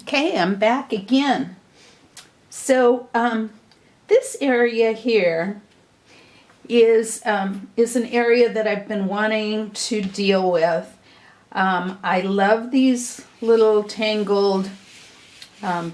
Okay, I'm back again. So this area here is an area that I've been wanting to deal with. I love these little tangled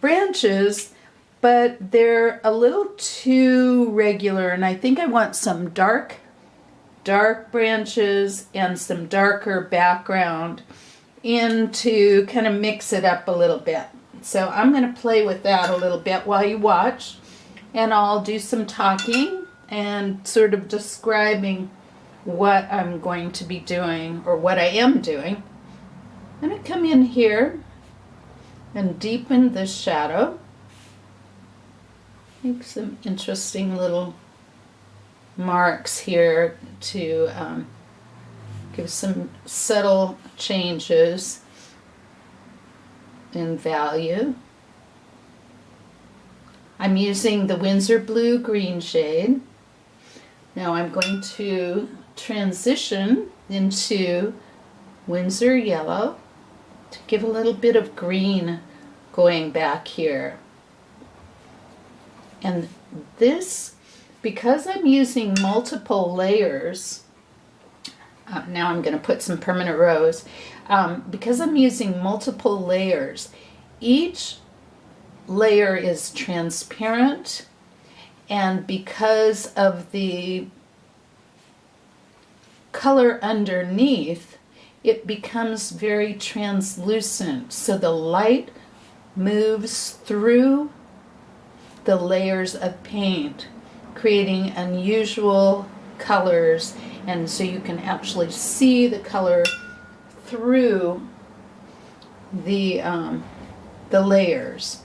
branches, but they're a little too regular, and I think I want some dark branches and some darker background in to kind of mix it up a little bit. So I'm going to play with that a little bit while you watch, and I'll do some talking and sort of describing what I'm going to be doing, or what I am doing. I'm going to come in here and deepen this shadow. Make some interesting little marks here to give some subtle changes in value. I'm using the Winsor Blue Green shade. Now I'm going to transition into Winsor Yellow to give a little bit of green going back here. And this, because I'm using multiple layers, now I'm going to put some permanent rose. Because I'm using multiple layers, each layer is transparent, and because of the color underneath, it becomes very translucent. So the light moves through the layers of paint, creating unusual colors, and so you can actually see the color through the layers.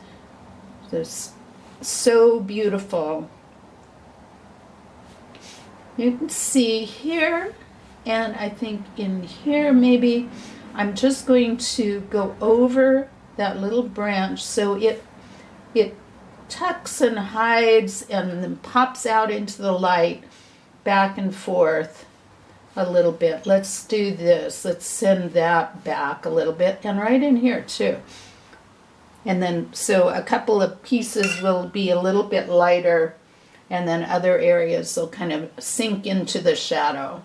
It's so beautiful. You can see here, and I think in here maybe I'm just going to go over that little branch so it tucks and hides and then pops out into the light back and forth a little bit. Let's do this. Let's send that back a little bit, and right in here too. And then so a couple of pieces will be a little bit lighter, and then other areas will kind of sink into the shadow.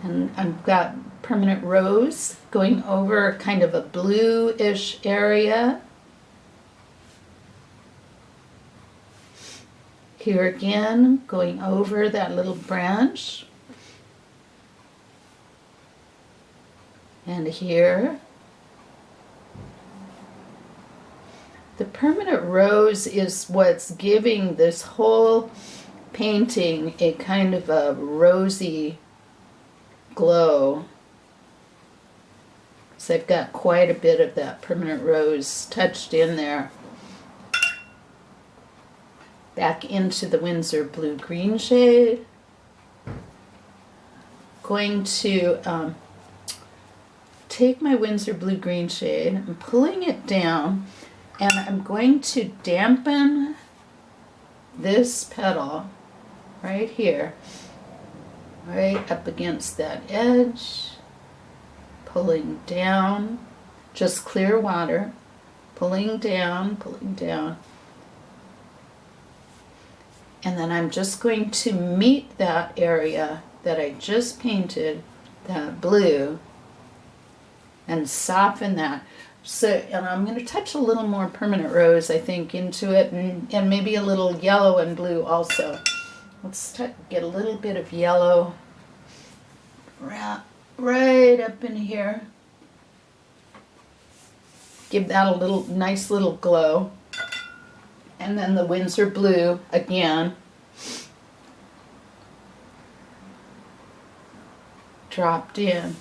And I've got permanent rose going over kind of a bluish area. Here again, going over that little branch. And here. The permanent rose is what's giving this whole painting a kind of a rosy glow. So I've got quite a bit of that permanent rose touched in there. Back into the Winsor Blue Green shade. Going to take my Winsor Blue Green shade, I'm pulling it down, and I'm going to dampen this petal right here, right up against that edge, pulling down, just clear water, pulling down, and then I'm just going to meet that area that I just painted, that blue, and soften that. So, and I'm going to touch a little more permanent rose, I think, into it, and maybe a little yellow and blue also. Let's get a little bit of yellow right up in here. Give that a little nice little glow. And then the Winsor Blue again. Dropped in.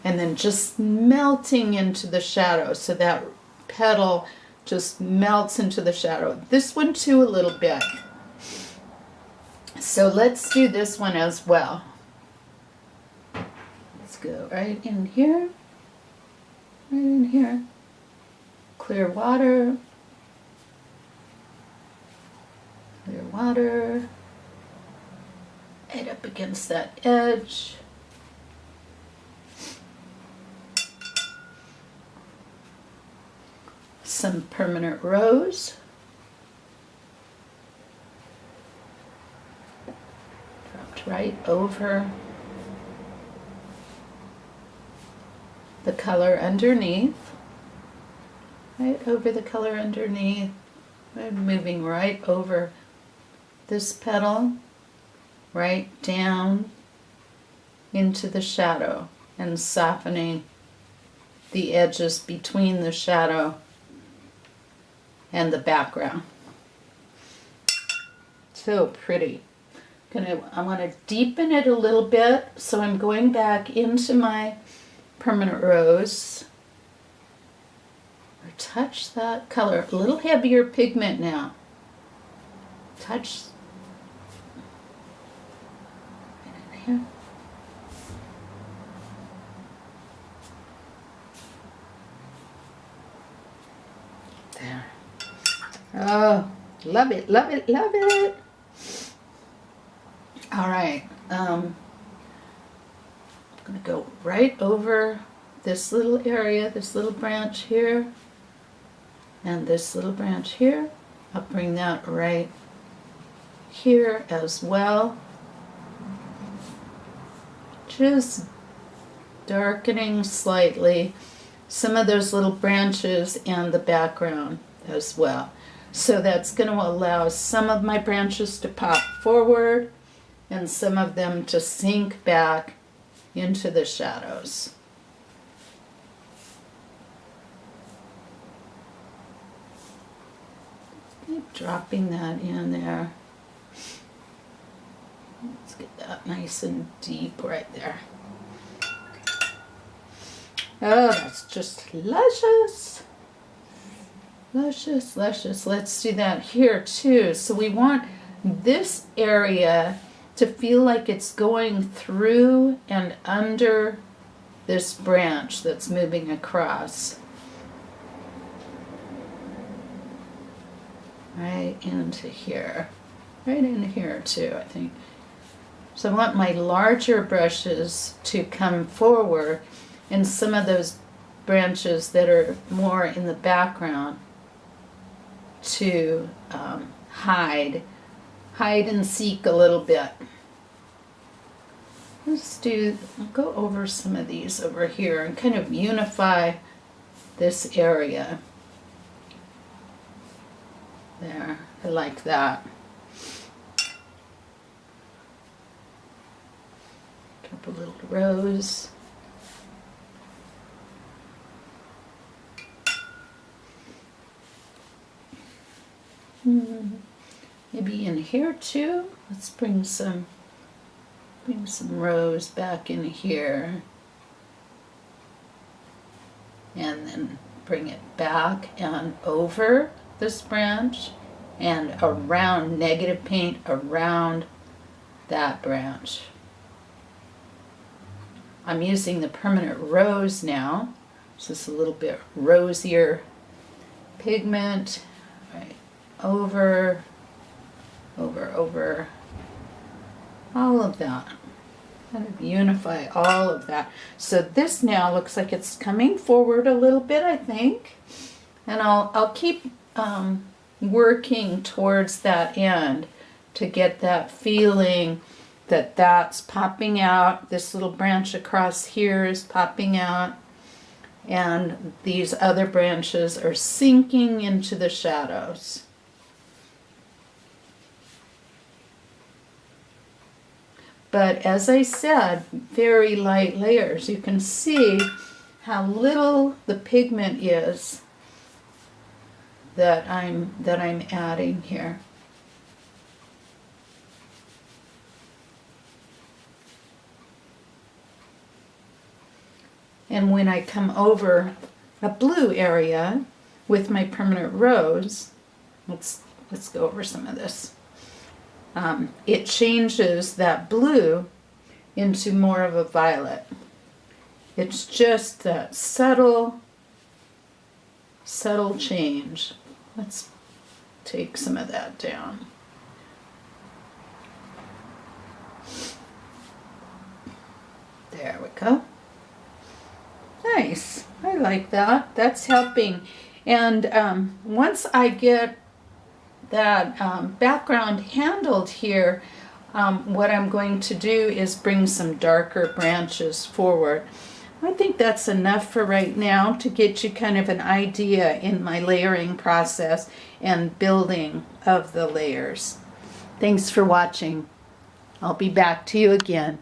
And then just melting into the shadow. So that petal just melts into the shadow. This one too a little bit. So let's do this one as well. Let's go right in here. Right in here. Clear water. Clear water. Right up against that edge. some permanent rose. Dropped right over the color underneath. Right over the color underneath. I'm moving right over this petal, right down into the shadow and softening the edges between the shadow and the background. So pretty. I want to deepen it a little bit, so I'm going back into my permanent rose. Or touch that color, a little heavier pigment now. Touch right in here. There. Oh, love it, love it, love it. All right. I'm going to go right over this little area, this little branch here, and this little branch here. I'll bring that right here as well. Just darkening slightly some of those little branches and the background as well. So that's going to allow some of my branches to pop forward and some of them to sink back into the shadows. Keep dropping that in there. Let's get that nice and deep right there. Oh, that's just luscious. Luscious, luscious. Let's do that here too. So we want this area to feel like it's going through and under this branch that's moving across. Right into here. Right in here too, I think. So I want my larger brushes to come forward and some of those branches that are more in the background to hide and seek a little bit. I'll go over some of these over here and kind of unify this area. There, I like that. Drop a little rose. Maybe in here too. Let's bring some rose back in here. And then bring it back and over this branch and around, negative paint around that branch. I'm using the permanent rose now. So it's a little bit rosier pigment. Right. Over, all of that. Kind of unify all of that. So this now looks like it's coming forward a little bit, I think. And I'll keep working towards that end to get that feeling that that's popping out. This little branch across here is popping out. And these other branches are sinking into the shadows. But as I said, very light layers. You can see how little the pigment is that I'm adding here. And when I come over a blue area with my permanent rose, let's go over some of this. It changes that blue into more of a violet. It's just that subtle change. Let's take some of that down. There we go. Nice. I like that. That's helping. And once I get that background handled here, what I'm going to do is bring some darker branches forward. I think that's enough for right now to get you kind of an idea in my layering process and building of the layers. Thanks for watching. I'll be back to you again.